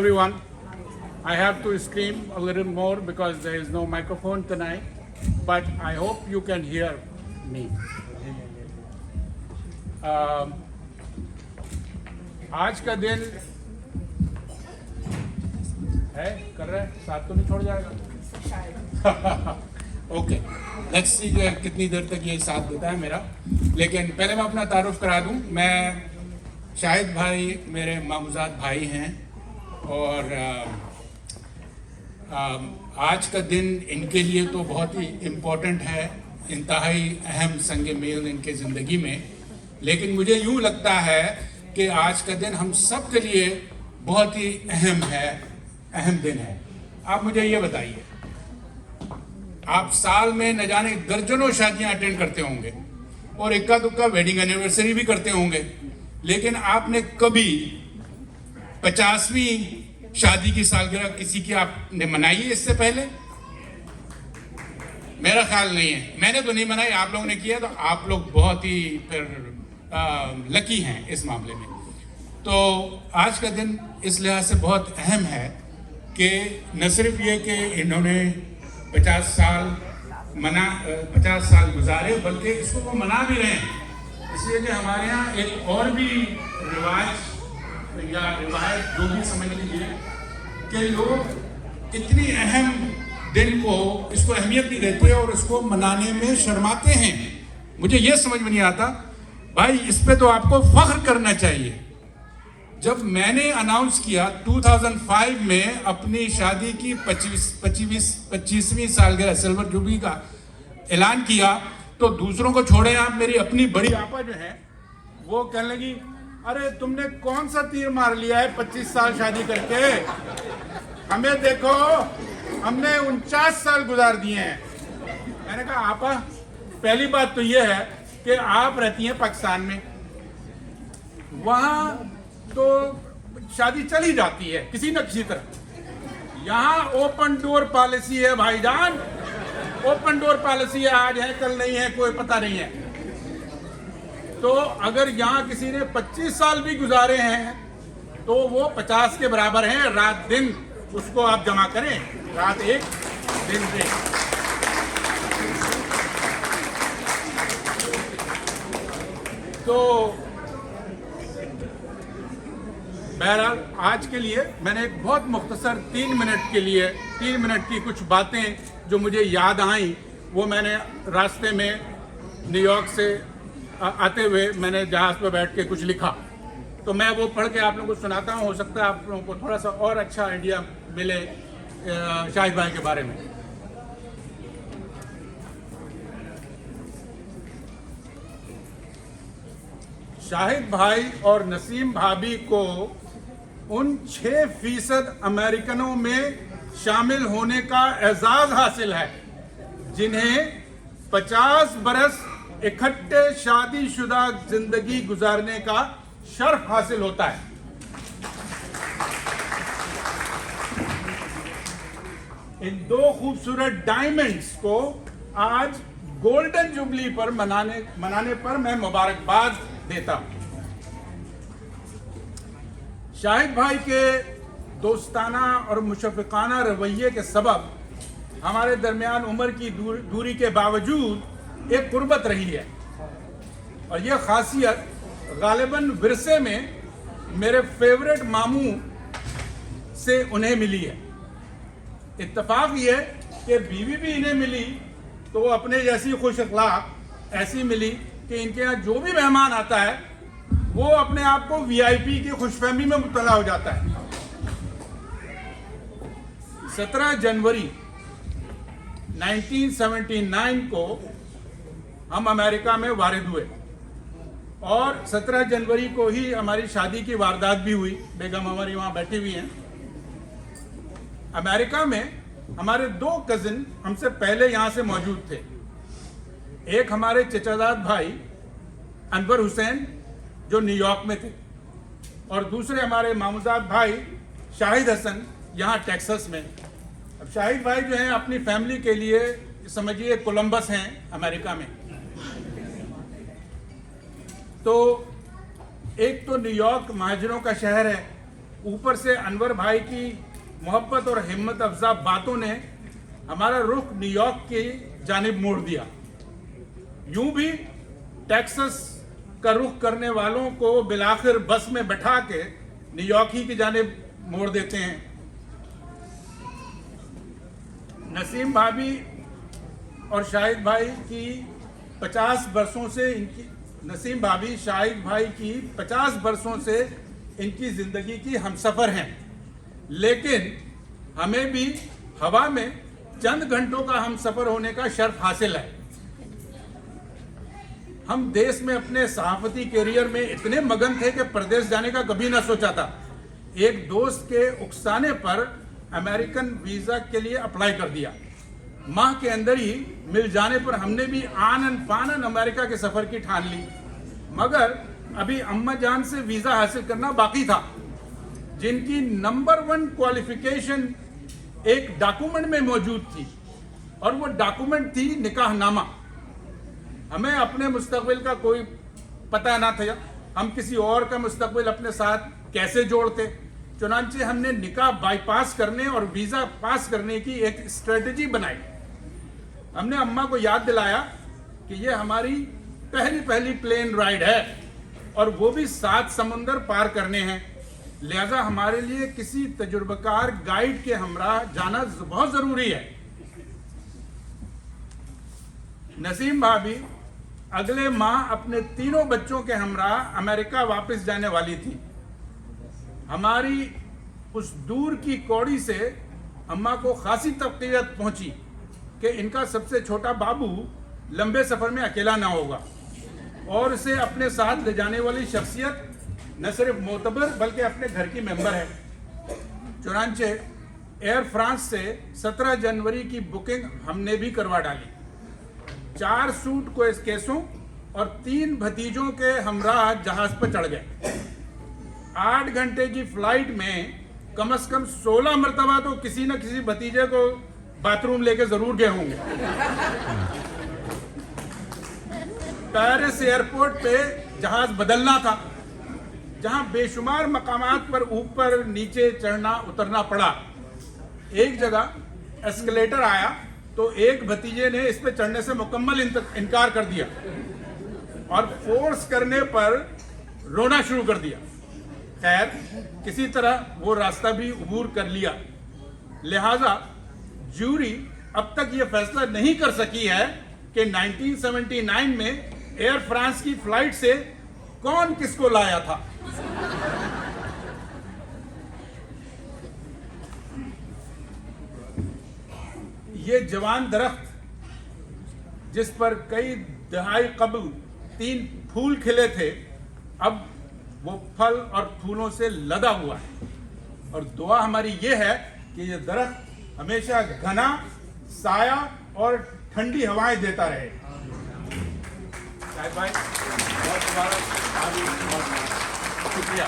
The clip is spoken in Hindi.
Everyone, I have to scream a little more because there is no microphone tonight, but I hope you can hear me. आज का दिन है कर रहा है, साथ तो नहीं छोड़ जाएगा ओके, लेट्स सी कितनी देर तक ये साथ देता है मेरा। लेकिन पहले मैं अपना तारुफ करा दूं। मैं शाहिद भाई मेरे मामूजात भाई हैं और आज का दिन इनके लिए तो बहुत ही इम्पोर्टेंट है, इंतहाई अहम संग मेल इनके ज़िंदगी में। लेकिन मुझे यूँ लगता है कि आज का दिन हम सब के लिए बहुत ही अहम दिन है। आप मुझे ये बताइए, आप साल में न जाने दर्जनों शादियां अटेंड करते होंगे और इक्का दुक्का वेडिंग एनिवर्सरी भी करते होंगे, लेकिन आपने कभी 50वीं शादी की सालगिरह किसी की आपने मनाई है इससे पहले? मेरा ख्याल नहीं है, मैंने तो नहीं मनाई। आप लोगों ने किया तो आप लोग बहुत ही फिर लकी हैं इस मामले में। तो आज का दिन इस लिहाज से बहुत अहम है कि न सिर्फ ये कि इन्होंने 50 साल गुजारे, बल्कि इसको वो मना भी रहे हैं। इसलिए कि हमारे यहाँ एक और भी रिवाज या रिवायत जो भी समझ लीजिए कि लोग इतनी अहम दिन को इसको अहमियत नहीं देते और इसको मनाने में शर्माते हैं। मुझे ये समझ में नहीं आता भाई, इस पे तो आपको फख्र करना चाहिए। जब मैंने अनाउंस किया 2005 में अपनी शादी की 25वीं सालगिरह सिल्वर जुबली का ऐलान किया, तो दूसरों को छोड़े आप, मेरी अपनी बड़ी आपा जो है वो कहने लगी, अरे तुमने कौन सा तीर मार लिया है 25 साल शादी करके, हमें देखो हमने 49 साल गुजार दिए हैं। मैंने कहा आपा, पहली बात तो ये है कि आप रहती हैं पाकिस्तान में, वहाँ तो शादी चली जाती है किसी न किसी तरह। यहाँ ओपन डोर पॉलिसी है भाईजान, ओपन डोर पॉलिसी है, आज है कल नहीं है, कोई पता नहीं है। तो अगर यहाँ किसी ने 25 साल भी गुजारे हैं तो वो 50 के बराबर हैं। रात दिन उसको आप जमा करें, रात एक दिन एक। तो बहरहाल आज के लिए मैंने एक बहुत मुख्तसर 3 मिनट की कुछ बातें जो मुझे याद आई, वो मैंने रास्ते में न्यूयॉर्क से आते हुए मैंने जहाज़ पर बैठ के कुछ लिखा, तो मैं वो पढ़ के आप लोगों को सुनाता हूँ। हो सकता है आप लोगों को थोड़ा सा और अच्छा आइडिया मिले शाहिद भाई के बारे में। शाहिद भाई और नसीम भाभी को उन 6% अमेरिकनों में शामिल होने का एजाज हासिल है जिन्हें 50 बरस इकट्ठे शादीशुदा जिंदगी गुजारने का शर्फ हासिल होता है। इन 2 खूबसूरत डायमंड्स को आज गोल्डन जुबली पर मनाने पर मैं मुबारकबाद देता हूं। शाहिद भाई के दोस्ताना और मुशफ़िक़ाना रवैये के सबब हमारे दरमियान उम्र की दूरी के बावजूद एक कुर्बत रही है, और यह खासियत गालिबन विरसे में मेरे फेवरेट मामू से उन्हें मिली है। इत्तफाक ये कि बीवी भी इन्हें मिली तो वो अपने जैसी खुश अखलाक ऐसी मिली कि इनके यहाँ जो भी मेहमान आता है वो अपने आप को वीआईपी की खुशफहमी में मुब्तला हो जाता है। 17 जनवरी 1979 को हम अमेरिका में वारिद हुए और 17 जनवरी को ही हमारी शादी की वारदात भी हुई। बेगम हमारी वहाँ बैठी हुई हैं। अमेरिका में हमारे 2 कजिन हमसे पहले यहाँ से मौजूद थे। एक हमारे चचाजाद भाई अनवर हुसैन जो न्यूयॉर्क में थे, और दूसरे हमारे मामूजाद भाई शाहिद हसन यहाँ टेक्सास में। अब शाहिद भाई जो हैं अपनी फैमिली के लिए समझिए कोलंबस हैं अमेरिका में। तो एक तो न्यूयॉर्क महाजरों का शहर है ऊपर से अनवर भाई की मोहब्बत और हिम्मत अफजा बातों ने हमारा रुख न्यूयॉर्क की जानिब मोड़ दिया। यूं भी टेक्सास का रुख करने वालों को बिलाखिर बस में बैठा के न्यूयॉर्क ही की जानिब मोड़ देते हैं। नसीम भाभी और शाहिद भाई की 50 बरसों से इनकी नसीम भाभी शाहिद भाई की 50 बरसों से इनकी जिंदगी की हमसफर हैं, लेकिन हमें भी हवा में चंद घंटों का हमसफर होने का शर्फ हासिल है। हम देश में अपने सहाफती कैरियर में इतने मगन थे कि प्रदेश जाने का कभी ना सोचा था। एक दोस्त के उकसाने पर अमेरिकन वीजा के लिए अप्लाई कर दिया। माह के अंदर ही मिल जाने पर हमने भी आनन फानन अमेरिका के सफर की ठान ली, मगर अभी अम्मा जान से वीजा हासिल करना बाकी था, जिनकी नंबर 1 क्वालिफिकेशन एक डॉक्यूमेंट में मौजूद थी, और वो डॉक्यूमेंट थी निकाहनामा। हमें अपने मुस्तकबिल का कोई पता ना था, हम किसी और का मुस्तकबिल अपने साथ कैसे जोड़ते। चुनांचे हमने निकाह बाईपास करने और वीजा पास करने की एक स्ट्रेटजी बनाई। हमने अम्मा को याद दिलाया कि ये हमारी पहली प्लेन राइड है और वो भी 7 समुंदर पार करने हैं, लिहाजा हमारे लिए किसी तजुर्बेकार गाइड के हमरा जाना बहुत जरूरी है। नसीम भाभी अगले माह अपने 3 बच्चों के हमरा अमेरिका वापस जाने वाली थी। हमारी उस दूर की कौड़ी से अम्मा को खासी तकलीफ पहुंची कि इनका सबसे छोटा बाबू लंबे सफर में अकेला ना होगा, और उसे अपने साथ ले जाने वाली शख्सियत न सिर्फ मोतबर बल्कि अपने घर की मेंबर है। चुनांचे एयर फ्रांस से 17 जनवरी की बुकिंग हमने भी करवा डाली। 4 सूट को केसों और 3 भतीजों के हमराह जहाज पर चढ़ गए। 8 घंटे की फ्लाइट में कम से कम 16 मरतबा तो किसी न किसी भतीजे को बाथरूम लेके जरूर गए होंगे। पेरिस एयरपोर्ट पे जहाज बदलना था, जहां बेशुमार मकामात पर ऊपर नीचे चढ़ना उतरना पड़ा। एक जगह एस्केलेटर आया तो एक भतीजे ने इस पे चढ़ने से मुकम्मल इनकार कर दिया और फोर्स करने पर रोना शुरू कर दिया। खैर, किसी तरह वो रास्ता भी अबूर कर लिया। लिहाजा जूरी अब तक ये फैसला नहीं कर सकी है कि 1979 में एयर फ्रांस की फ्लाइट से कौन किसको लाया था। ये जवान दरख्त जिस पर कई दहाई कबल 3 फूल खिले थे, अब वो फल और फूलों से लदा हुआ है, और दुआ हमारी ये है कि ये दरख्त हमेशा घना साया और ठंडी हवाएं देता रहे। भाई बहुत शुक्रिया।